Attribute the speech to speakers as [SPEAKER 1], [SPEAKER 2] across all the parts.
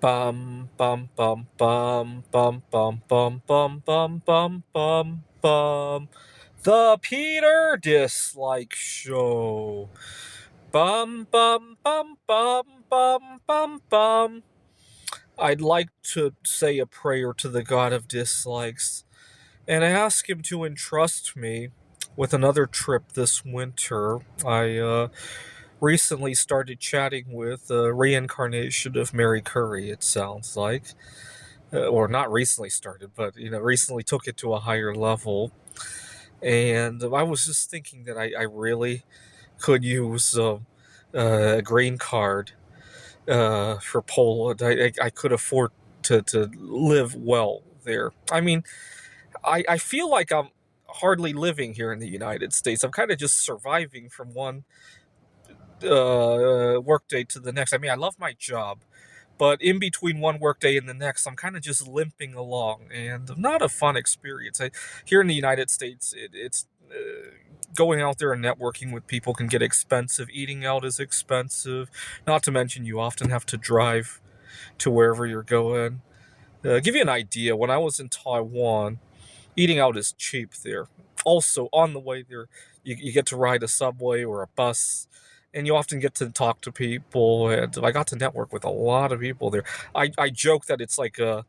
[SPEAKER 1] Bum bum bum bum bum bum bum bum bum bum bum bum. The Peter Dislike Show. Bum bum bum bum bum bum bum. I'd like to say a prayer to the God of dislikes and ask him to entrust me with another trip this winter. I recently started chatting with the reincarnation of Mary Curry, it sounds like. Or not recently started, but recently took it to a higher level. And I was just thinking that I really could use a green card for Poland. I could afford to live well there. I mean, I feel like I'm hardly living here in the United States. I'm kind of just surviving from one workday to the next. I mean, I love my job, but in between one workday and the next, I'm kind of just limping along, and not a fun experience. Here in the United States, it's going out there and networking with people can get expensive. Eating out is expensive. Not to mention, you often have to drive to wherever you're going. Give you an idea, when I was in Taiwan, eating out is cheap there. Also, on the way there, you get to ride a subway or a bus, and you often get to talk to people. And I got to network with a lot of people there. I joke that it's like a,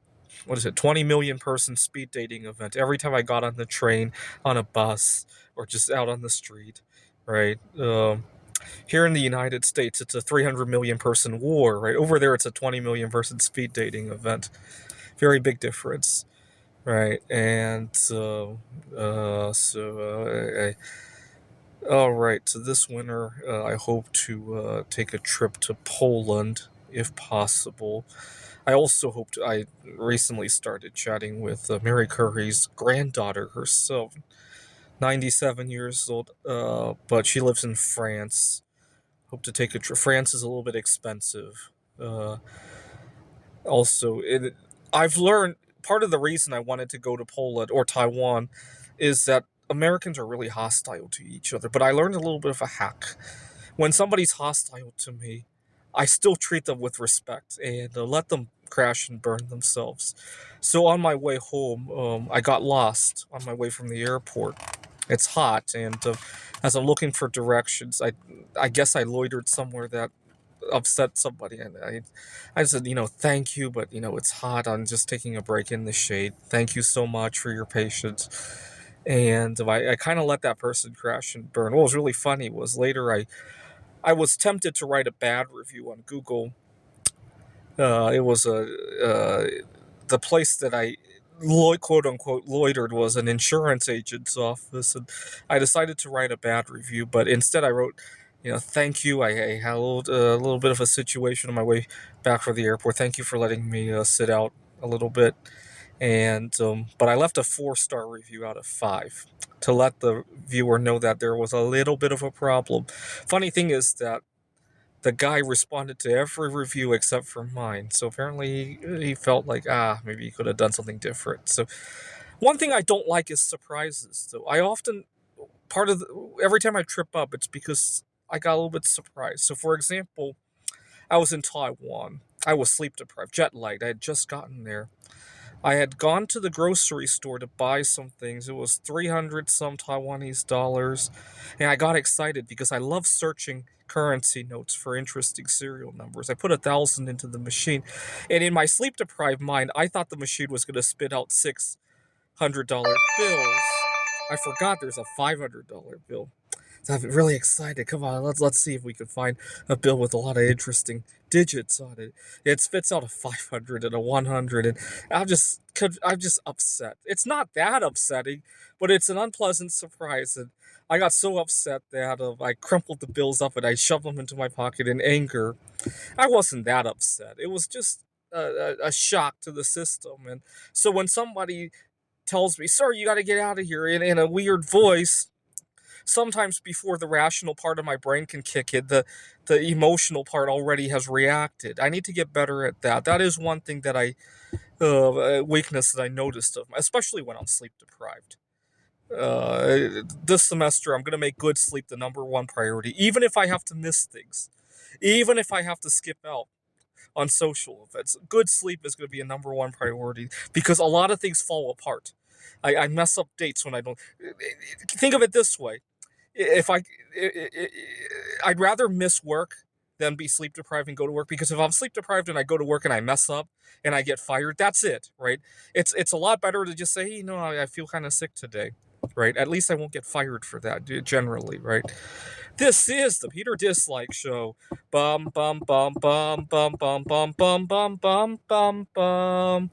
[SPEAKER 1] what is it, 20 million person speed dating event every time I got on the train, on a bus, or just out on the street, right? Here in the United States, it's a 300 million person war, right? Over there, it's a 20 million person speed dating event. Very big difference. Right, and all right. So this winter, I hope to take a trip to Poland if possible. I also hope to. I recently started chatting with Mary Curry's granddaughter herself, 97 years old, but she lives in France. Hope to take a trip. France is a little bit expensive. Uh, I've learned part of the reason I wanted to go to Poland or Taiwan is that Americans are really hostile to each other. But I learned a little bit of a hack. When somebody's hostile to me, I still treat them with respect and let them crash and burn themselves. So on my way home, I got lost on my way from the airport. It's hot, and as I'm looking for directions, I guess I loitered somewhere that upset somebody, and I said, thank you, but it's hot. I'm just taking a break in the shade. Thank you so much for your patience. And I kind of let that person crash and burn. What was really funny was later I was tempted to write a bad review on Google. It was the place that I quote unquote loitered was an insurance agent's office, and I decided to write a bad review. But instead, I wrote, thank you. I had a little bit of a situation on my way back from the airport. Thank you for letting me sit out a little bit, and but I left a 4-star review out of 5 to let the viewer know that there was a little bit of a problem. Funny thing is that the guy responded to every review except for mine. So apparently he felt like, maybe he could have done something different. So one thing I don't like is surprises. So I often, every time I trip up, it's because I got a little bit surprised. So for example, I was in Taiwan. I was sleep deprived, jet lagged. I had just gotten there. I had gone to the grocery store to buy some things. It was 300 some Taiwanese dollars. And I got excited because I love searching currency notes for interesting serial numbers. I put 1,000 into the machine. And in my sleep deprived mind, I thought the machine was going to spit out $600 bills. I forgot there's a $500 bill. So I'm really excited. Come on, let's see if we can find a bill with a lot of interesting digits on it. It spits out a 500 and a 100, and I'm just upset. It's not that upsetting, but it's an unpleasant surprise, and I got so upset that I crumpled the bills up and I shoved them into my pocket in anger. I wasn't that upset. It was just a shock to the system, and so when somebody tells me, "Sir, you got to get out of here," in a weird voice, sometimes before the rational part of my brain can kick in, the emotional part already has reacted. I need to get better at that. That is one thing that a weakness that I noticed of, especially when I'm sleep deprived. This semester, I'm going to make good sleep the number one priority, even if I have to miss things, even if I have to skip out. on social events. Good sleep is going to be a number one priority because a lot of things fall apart. I mess up dates when I don't. Think of it this way: if I'd rather miss work than be sleep deprived and go to work, because if I'm sleep deprived and I go to work and I mess up and I get fired, that's it, right? It's a lot better to just say, hey, I feel kind of sick today, right? At least I won't get fired for that generally, right? This is the Peter Dislike Show. Bum bum bum bum bum bum bum bum bum bum bum bum.